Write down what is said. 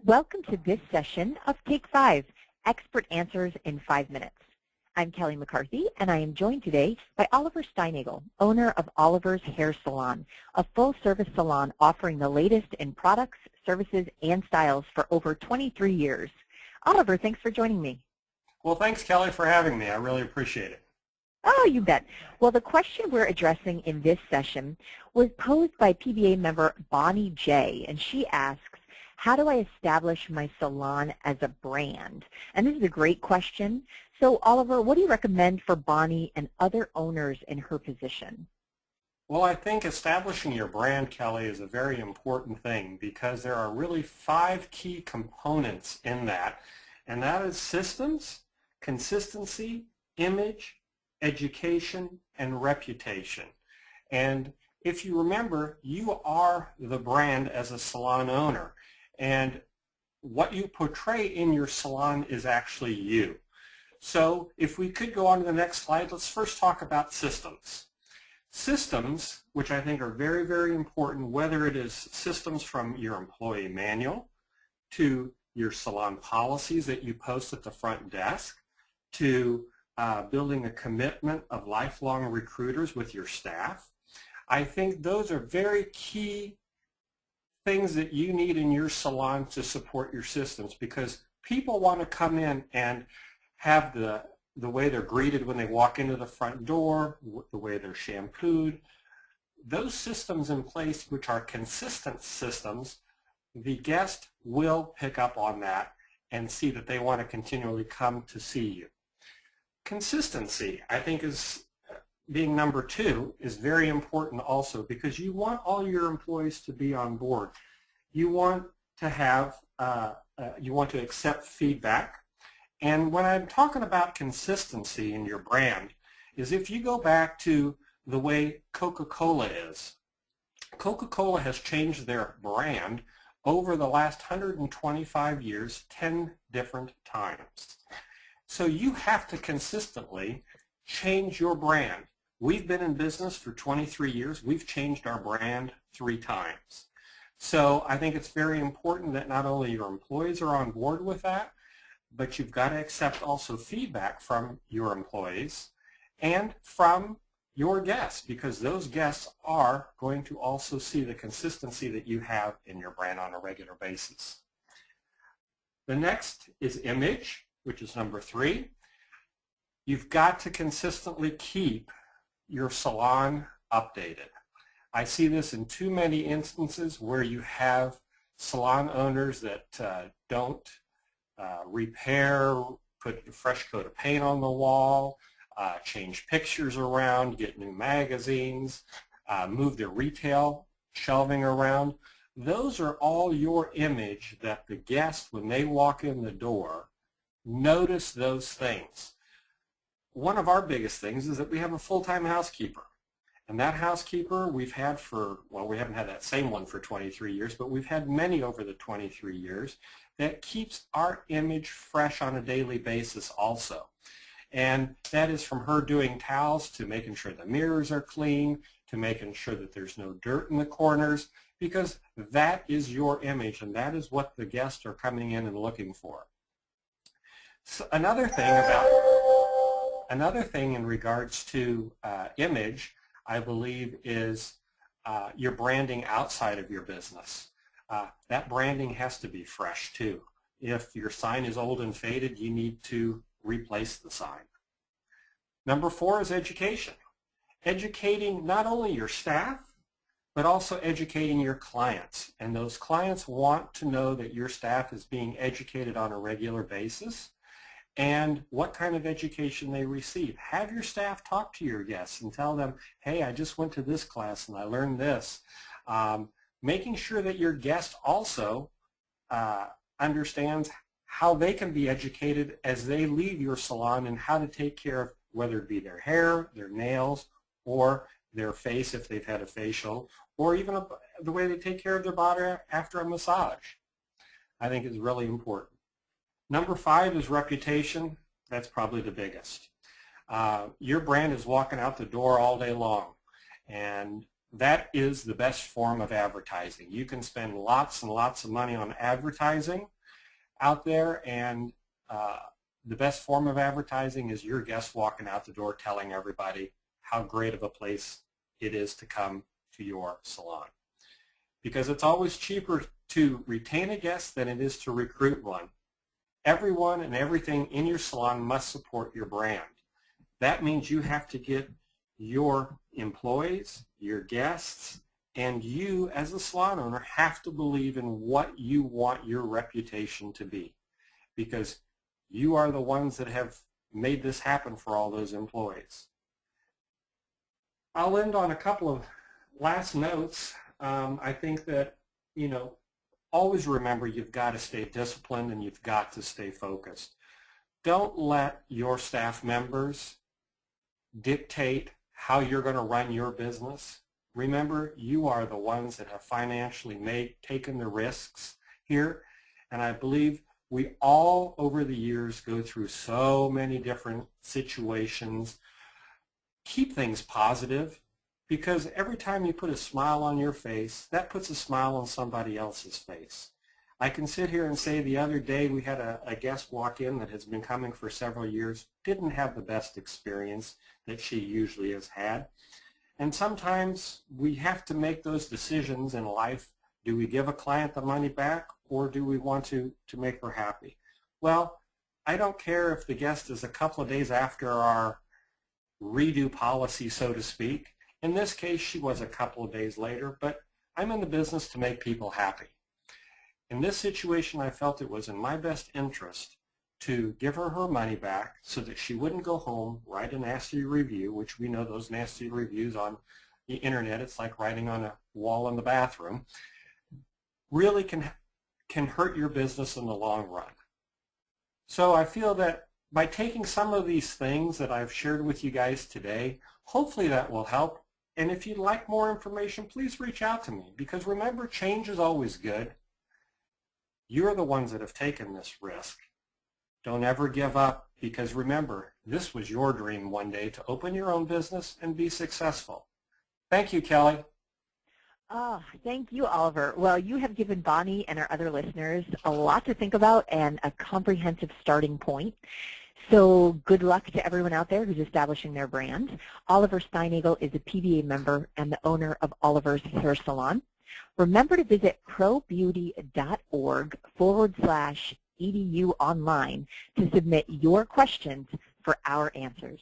Welcome to this session of Take 5, Expert Answers in 5 Minutes. I'm Kelly McCarthy, and I am joined today by Oliver Steinnagel, owner of Oliver's Hair Salon, a full-service salon offering the latest in products, services, and styles for over 23 years. Oliver, thanks for joining me. Well, thanks, Kelly, for having me. I really appreciate it. Oh, you bet. Well, the question we're addressing in this session was posed by PBA member Bonnie J., and she asks, how do I establish my salon as a brand? And this is a great question. So, Oliver, what do you recommend for Bonnie and other owners in her position? Well, I think establishing your brand, Kelly, is a very important thing because there are really 5 key components in that, and that is systems, consistency, image, education, and reputation. And if you remember, you are the brand as a salon owner, and what you portray in your salon is actually you. So if we could go on to the next slide, let's first talk about systems. Systems, which I think are very, very important, whether it is systems from your employee manual to your salon policies that you post at the front desk, to building a commitment of lifelong recruiters with your staff. I think those are very key things that you need in your salon to support your systems, because people want to come in and have the way they're greeted when they walk into the front door, the way they're shampooed. Those systems in place, which are consistent systems, the guest will pick up on that and see that they want to continually come to see you. Consistency, I think, is being number 2, is very important also, because you want all your employees to be on board. You want to have, you want to accept feedback. And when I'm talking about consistency in your brand, is if you go back to the way Coca-Cola is. Coca-Cola has changed their brand over the last 125 years 10 different times. So you have to consistently change your brand. We've been in business for 23 years. We've changed our brand 3 times. So I think it's very important that not only your employees are on board with that, but you've got to accept also feedback from your employees and from your guests, because those guests are going to also see the consistency that you have in your brand on a regular basis. The next is image, which is number 3. You've got to consistently keep your salon updated. I see this in too many instances where you have salon owners that don't repair, put a fresh coat of paint on the wall, change pictures around, get new magazines, move their retail shelving around. Those are all your image that the guests, when they walk in the door, notice those things. One of our biggest things is that we have a full-time housekeeper. And that housekeeper we've had for, well, we haven't had that same one for 23 years, but we've had many over the 23 years that keeps our image fresh on a daily basis also. And that is from her doing towels to making sure the mirrors are clean, to making sure that there's no dirt in the corners, because that is your image and that is what the guests are coming in and looking for. So another thing in regards to image, I believe, is your branding outside of your business. That branding has to be fresh too. If your sign is old and faded, you need to replace the sign. Number 4 is education. Educating not only your staff, but also educating your clients. And those clients want to know that your staff is being educated on a regular basis and what kind of education they receive. Have your staff talk to your guests and tell them, hey, I just went to this class and I learned this. Making sure that your guest also understands how they can be educated as they leave your salon and how to take care of whether it be their hair, their nails, or their face if they've had a facial, or even the way they take care of their body after a massage. I think is really important. Number 5 is reputation. That's probably the biggest. Your brand is walking out the door all day long. And that is the best form of advertising. You can spend lots and lots of money on advertising out there, and the best form of advertising is your guests walking out the door telling everybody how great of a place it is to come to your salon. Because it's always cheaper to retain a guest than it is to recruit one. Everyone and everything in your salon must support your brand. That means you have to get your employees, your guests, and you as a salon owner have to believe in what you want your reputation to be, because you are the ones that have made this happen for all those employees. I'll end on a couple of last notes. I think that, always remember you've got to stay disciplined and you've got to stay focused. Don't let your staff members dictate how you're going to run your business. Remember, you are the ones that have financially taken the risks here, and I believe we all over the years go through so many different situations. Keep things positive, because every time you put a smile on your face, that puts a smile on somebody else's face. I can sit here and say the other day we had a guest walk in that has been coming for several years, didn't have the best experience that she usually has had. And sometimes we have to make those decisions in life. Do we give a client the money back, or do we want to make her happy? Well, I don't care if the guest is a couple of days after our redo policy, so to speak. In this case, she was a couple of days later, but I'm in the business to make people happy. In this situation, I felt it was in my best interest to give her her money back so that she wouldn't go home, write a nasty review, which we know those nasty reviews on the internet, it's like writing on a wall in the bathroom, really can hurt your business in the long run. So I feel that by taking some of these things that I've shared with you guys today, hopefully that will help. And if you'd like more information, please reach out to me, because remember, change is always good. You're the ones that have taken this risk. Don't ever give up, because remember, this was your dream one day to open your own business and be successful. Thank you, Kelly. Oh, thank you, Oliver. Well, you have given Bonnie and our other listeners a lot to think about and a comprehensive starting point. So good luck to everyone out there who's establishing their brand. Oliver Steinnagel is a PBA member and the owner of Oliver's Hair Salon. Remember to visit probeauty.org/edu online to submit your questions for our answers.